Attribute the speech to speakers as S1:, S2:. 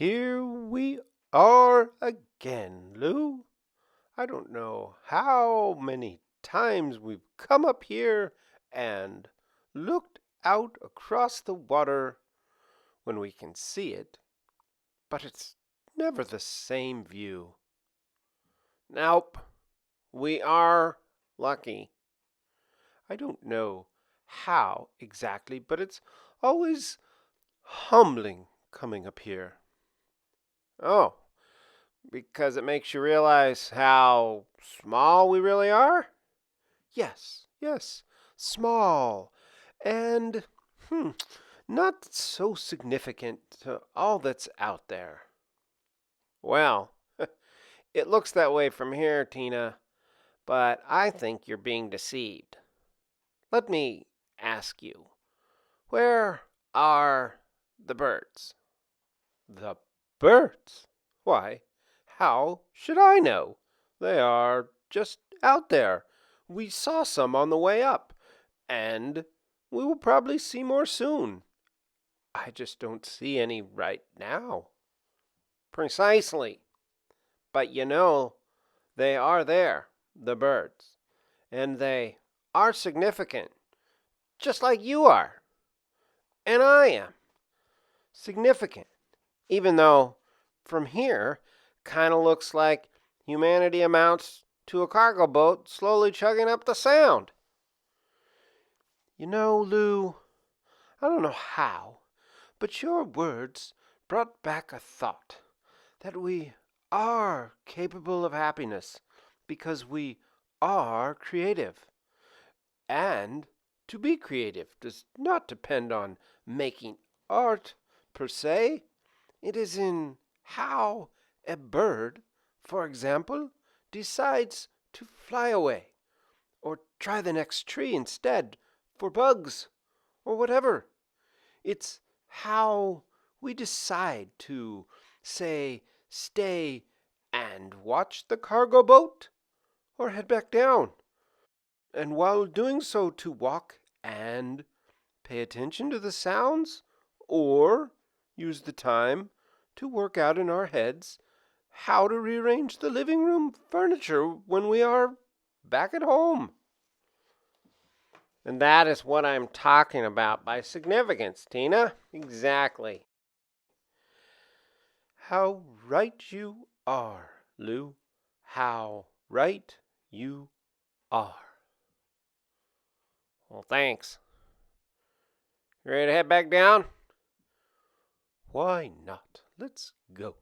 S1: Here we are again, Lou. I don't know how many times we've come up here and looked out across the water when we can see it, but it's never the same view. Nope, we are lucky. I don't know how exactly, but it's always humbling coming up here. Oh, because it makes you realize how small we really are? Yes, small. And, not so significant to all that's out there. Well, it looks that way from here, Tina, but I think you're being deceived. Let me ask you, where are the birds? The birds? Why, how should I know? They are just out there. We saw some on the way up, and we will probably see more soon. I just don't see any right now. Precisely. But they are there, the birds, and they are significant, just like you are, and I am. Significant, even though from here kind of looks like humanity amounts to a cargo boat slowly chugging up the Sound. Lou, I don't know how, but your words brought back a thought that we are capable of happiness because we are creative. And to be creative does not depend on making art per se. It is in how a bird, for example, decides to fly away or try the next tree instead for bugs or whatever. It's how we decide to, say, stay and watch the cargo boat or head back down. And while doing so, to walk and pay attention to the sounds or use the time to work out in our heads how to rearrange the living room furniture when we are back at home. And that is what I'm talking about by significance, Tina. Exactly. How right you are, Lou. How right you are. Well, thanks. You ready to head back down? Why not? Let's go.